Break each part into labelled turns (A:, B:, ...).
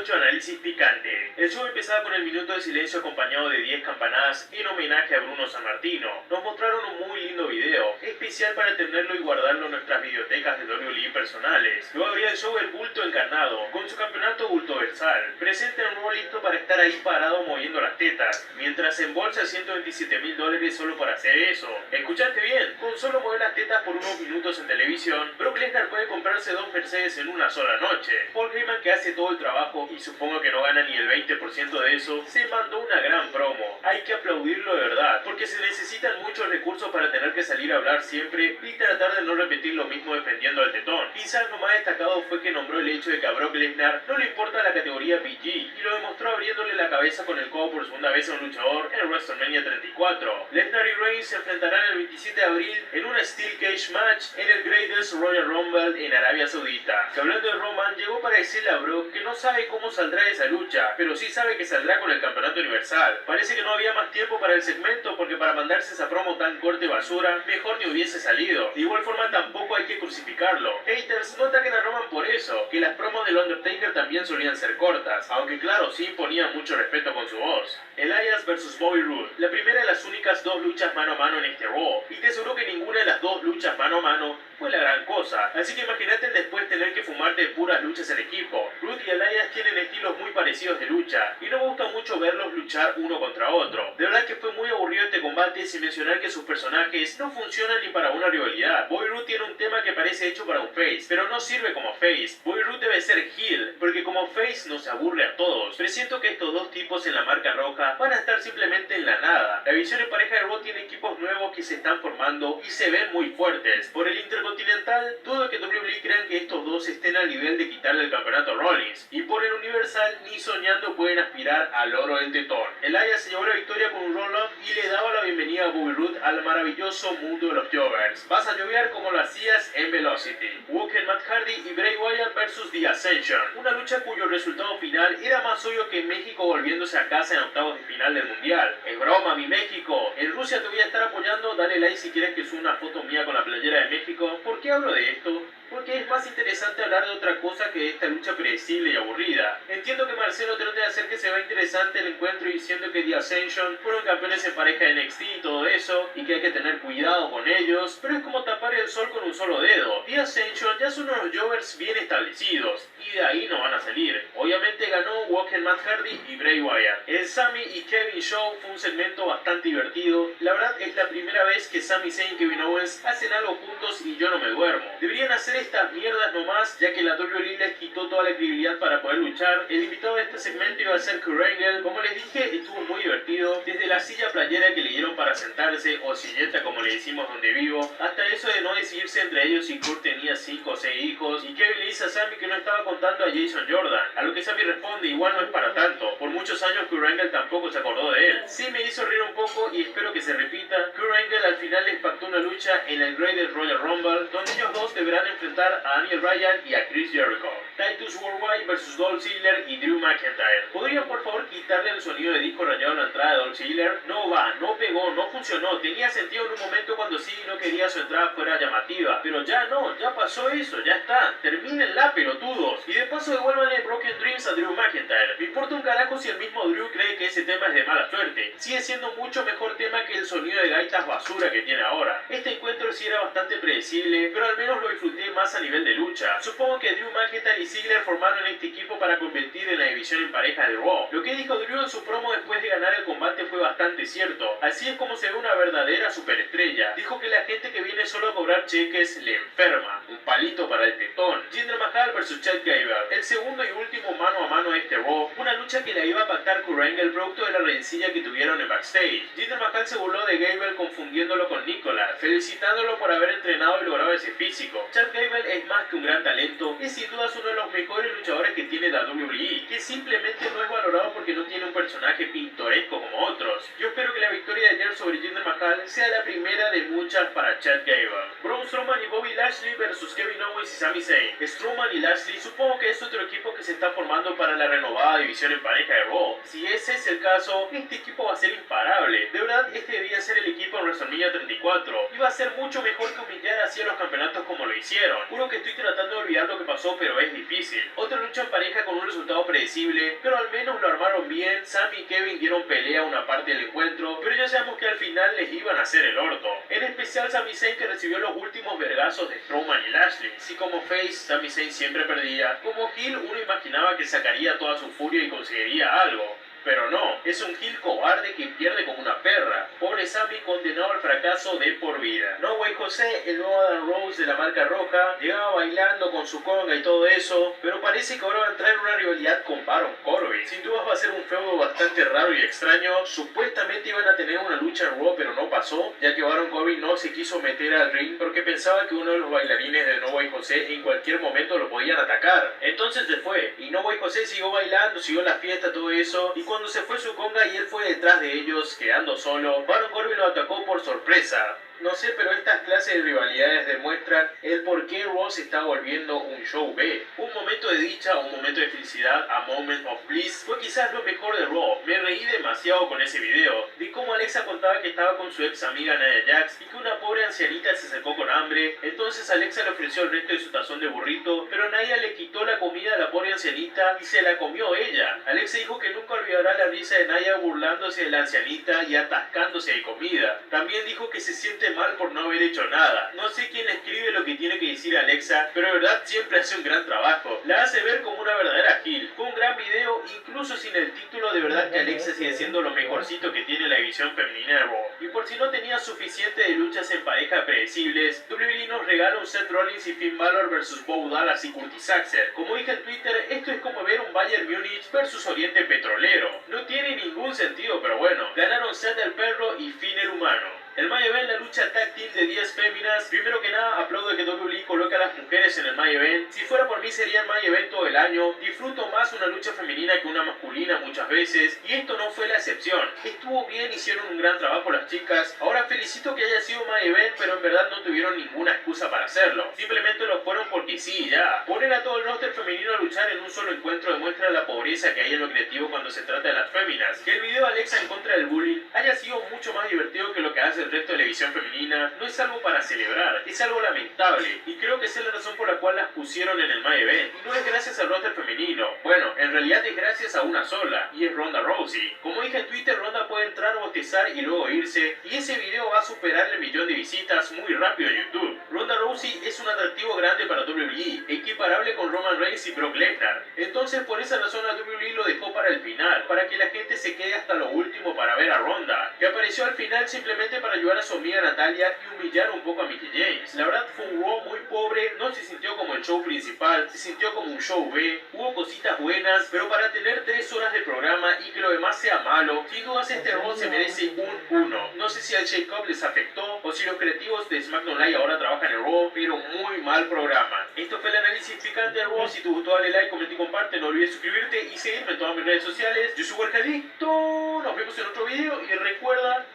A: nuestro análisis picante. El show empezaba con el minuto de silencio acompañado de 10 campanadas en homenaje a Bruno Sammartino. Nos mostraron un muy lindo video, especial para tenerlo y guardarlo en nuestras bibliotecas de WWE personales. Luego habría el show El Bulto Encarnado, con su campeonato Bultoversal, presente en Raw listo para estar ahí parado moviendo las tetas, mientras embolsa $127.000 solo para hacer eso. ¿Escuchaste bien? Con solo mover las tetas por unos minutos en televisión, Brock Lesnar puede comprarse 2 Mercedes en una sola noche. Paul Heyman, que hace todo el trabajo y supongo que no gana ni el 20% de eso, se mandó una gran promo. Hay que aplaudirlo de verdad, porque se necesitan muchos recursos para tener que salir a hablar siempre y tratar de no repetir lo mismo defendiendo al tetón. Quizás lo más destacado fue que nombró el hecho de que a Brock Lesnar no le importa la categoría PG y lo demostró abriéndole la cabeza con el codo por segunda vez a un luchador en WrestleMania 34. Lesnar y Reigns se enfrentarán el 27 de abril en una Steel Cage Match en el Greatest Royal Rumble en Arabia Saudita. Que hablando de Roman, llegó para decirle a Brock que no sabe cómo saldrá de esa lucha, pero sí sabe que saldrá con el campeonato universal. Parece que no había más tiempo para el segmento porque para mandarse esa promo tan corte basura, mejor ni hubiese salido. De igual forma tampoco hay que crucificarlo. Haters, no ataquen a Roman por eso, que las promos del Undertaker también solían ser cortas, aunque claro, sí imponían mucho respeto con su voz. Elias vs Bobby Roode, la primera de las únicas 2 luchas mano a mano en este Raw, y te aseguro que ninguna de las 2 luchas mano a mano fue la gran cosa, así que imagínate después tener que fumarte puras luchas en equipo. Roode y Elias tienen estilos muy parecidos de lucha, y no me gusta mucho verlos luchar uno contra otro. De verdad que fue muy aburrido este combate sin mencionar que sus personajes no funcionan ni para una rivalidad. Bobby Roode tiene un tema que parece hecho para un face, pero no sirve como face. Bobby Roode debe ser heel, porque como face nos aburre a todos. Presiento que estos dos tipos en la marca roja van a estar simplemente en la nada. La división en pareja de Raw tiene equipos nuevos que se están formando y se ven muy fuertes. Por el Intercontinental, dudo que WWE crean que estos dos estén al nivel de quitarle el campeonato a Rollins. Y por el Universal, ni soñando pueden aspirar al oro del tetón. Elias se llevó la victoria con un roll-up y le daba la bienvenida a Bobby Roode al maravilloso mundo de los jobbers. Vas a llover como lo hacías en Velocity. Walker, Matt Hardy y Bray Wyatt vs The Ascension. Una lucha cuyo resultado final era más obvio que México volviéndose a casa en octavos de final del Mundial. Es broma, mi México. En Rusia te voy a estar apoyando. Dale like si quieres que suba una foto mía con la playera de México. ¿Por qué hablo de esto? Porque es más interesante hablar de otra cosa que de esta lucha predecible y aburrida. Entiendo que Marcelo trate de hacer que se vea interesante el encuentro diciendo que The Ascension fueron campeones en pareja de NXT y todo eso, y que hay que tener cuidado con ellos, pero es como tapar el sol con un solo dedo. The Ascension ya son unos jobbers bien establecidos, y de ahí no van a salir. Obviamente ganó Walker, Matt Hardy y Bray Wyatt. El Sami y Kevin Show fue un segmento bastante divertido. La verdad es la primera vez que Sami Zayn y Kevin Owens hacen algo juntos y yo no me duermo. Deberían hacer estas mierdas nomás, ya que la WWE les quitó toda la credibilidad para poder luchar. El invitado de este segmento iba a ser Kurt Angle. Como les dije, estuvo muy divertido, desde la silla playera que le dieron para sentarse, o silleta como le decimos donde vivo, hasta eso de no decidirse entre ellos si Kurt tenía 5 o 6 hijos, y Kevin le dice a Sami que no estaba contando a Jason Jordan, a lo que Sami responde: igual no es para tanto. Por muchos años Kurt Angle tampoco se acordó de él. Sí me hizo reír un poco y espero que se repita. Kurt Angle al final les pactó una lucha en el Greatest Royal Rumble, donde ellos dos deberán enfrentar a Daniel Bryan y a Chris Jericho. Titus Worldwide vs Dolph Ziggler y Drew McIntyre. ¿Podrían por favor quitarle el sonido de disco rayado a la entrada de Dolph Ziggler? No va, no pegó, no funcionó. Tenía sentido en un momento cuando sí no quería su entrada fuera llamativa, pero ya no, ya pasó eso, ya está. Termínenla, pelotudos. Y de paso devuélvanle Broken Dreams a Drew McIntyre. Me importa un carajo si el mismo Drew cree que ese tema es de mala suerte. Sigue siendo mucho mejor tema que el sonido de gaitas basura que tiene ahora. Este encuentro sí era bastante predecible, pero al menos lo disfruté más a nivel de lucha. Supongo que Drew McIntyre y Ziggler formaron este equipo para competir en la división en pareja de Raw. Lo que dijo Drew en su promo después de ganar el combate fue bastante cierto. Así es como se ve una verdadera superestrella. Dijo que la gente que viene solo a cobrar cheques le enferma. Un palito para el tetón. Jinder Mahal vs Chad Gable. El segundo y último mano a mano de este Raw. Una lucha que la iba a pactar Kurt Angle producto de la rencilla que tuvieron en backstage. Jinder Mahal se burló de Gable confundiéndolo con Nicholas, felicitándolo por haber entrenado y logrado ese físico. Chad Gable es más que un gran talento, es sin duda uno de los mejores luchadores que tiene la WWE, que simplemente no es valorado porque no tiene un personaje pintoresco como otros. Yo espero que la victoria de ayer sobre Jinder Mahal sea la primera de muchas para Chad Gable. Braun Strowman y Bobby Lashley vs Kevin Owens y Sami Zayn. Strowman y Lashley supongo que es otro equipo que se está formando para la renovada división en pareja de Raw. Si ese es el caso, este equipo va a ser imparable. De verdad, este debía ser el equipo en WrestleMania 34. Iba a ser mucho mejor que humillar así a los campeonatos como lo hicieron. Juro que estoy tratando de olvidar lo que pasó, pero es difícil. difícil. Otra lucha en pareja con un resultado predecible, pero al menos lo armaron bien. Sami y Kevin dieron pelea una parte del encuentro, pero ya sabemos que al final les iban a hacer el orto. En especial Sami Zayn, que recibió los últimos vergazos de Strowman y Lashley. Si como face Sami Zayn siempre perdía, como heel uno imaginaba que sacaría toda su furia y conseguiría algo. Pero no, es un heel cobarde que pierde como una perra. Pobre Sami condenado al fracaso de por vida. No Way José, el nuevo Adam Rose de la marca roja, llegaba bailando con su conga y todo eso, pero parece que ahora va a entrar en una rivalidad con Baron Corbin. Sin dudas va a ser un feudo bastante raro y extraño. Supuestamente iban a tener una lucha en Raw, pero no pasó, ya que Baron Corbin no se quiso meter al ring porque pensaba que uno de los bailarines de No Way José en cualquier momento lo podían atacar. Entonces se fue, y No Way José siguió bailando, siguió la fiesta, todo eso, y cuando se fue su conga y él fue detrás de ellos, quedando solo, Baron Corbin lo atacó por sorpresa. No sé, pero estas clases de rivalidades demuestran el por qué Raw se está volviendo un show B. Un momento de dicha, un momento de felicidad, a moment of bliss, fue quizás lo mejor de Raw. Me reí demasiado con ese video, de cómo Alexa contaba que estaba con su ex amiga Nia Jax y que una pobre ancianita se acercó con hambre. Entonces Alexa le ofreció el resto de su tazón de burrito, pero Nia le quitó la comida a la pobre ancianita y se la comió ella. Alexa dijo que nunca olvidará la risa de Nia burlándose de la ancianita y atascándose de comida. También dijo que se siente mal por no haber hecho nada. No sé quién escribe lo que tiene que decir Alexa, pero de verdad siempre hace un gran trabajo. La hace ver como una verdadera heel. Fue un gran video, incluso sin el título. De verdad que Alexa sigue siendo lo mejorcito que tiene la división femenina de Raw. Y por si no tenía suficiente de luchas en pareja predecibles, WWE nos regala un Seth Rollins y Finn Balor versus Bo Dallas y Curtis Axel. Como dije en Twitter, esto es como ver un Bayern Múnich versus Oriente Petrolero. No tiene ningún sentido, pero bueno, ganaron Seth el perro y Finn el humano. El main event, la lucha tag team de 10 féminas. Primero que nada, aplaudo que WWE coloca a las mujeres en el main event. Si fuera por mí sería el main event todo el año. Disfruto más una lucha femenina que una masculina muchas veces, y esto no fue la excepción. Estuvo bien, hicieron un gran trabajo las chicas. Ahora felicito que haya sido main event, pero en verdad no tuvieron ninguna excusa para hacerlo. Simplemente lo fueron porque sí, ya. Poner a todo el roster femenino a luchar en un solo encuentro demuestra la pobreza que hay en lo creativo cuando se trata de las féminas. Que el video de Alexa en contra del bullying haya sido mucho más divertido que lo que hace el resto de la división femenina no es algo para celebrar, es algo lamentable, y creo que esa es la razón por la cual las pusieron en el main event. Y no es gracias al roster femenino, bueno, en realidad es gracias a una sola, y es Ronda Rousey. Como dije en Twitter, Ronda puede entrar, bostezar y luego irse, y ese video va a superar el 1.000.000 de visitas muy rápido en YouTube. Ronda Rousey es un atractivo grande para WWE, equiparable con Roman Reigns y Brock Lesnar. Entonces por esa razón la WWE lo dejó para el final, para que la gente se quede hasta lo último para ver a Ronda, que apareció al final simplemente para ayudar a su amiga Natalia y humillar un poco a Mickie James. La verdad fue un Raw muy pobre, no se sintió como el show principal, se sintió como un show B, hubo cositas buenas, pero para tener 3 horas de programa y que lo demás sea malo, sin dudas este Raw se merece un 1. No sé si al shake-up les afectó o si los creativos de SmackDown Live ahora trabajan en Raw, pero muy mal programa. Esto fue el análisis picante de Raw. Si te gustó dale like, comenta y comparte, no olvides suscribirte y seguirme en todas mis redes sociales. Yo soy Warjadicto, nos vemos en otro video y recuerda,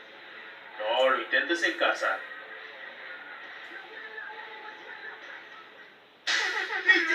A: no lo intentes en casa. DJ,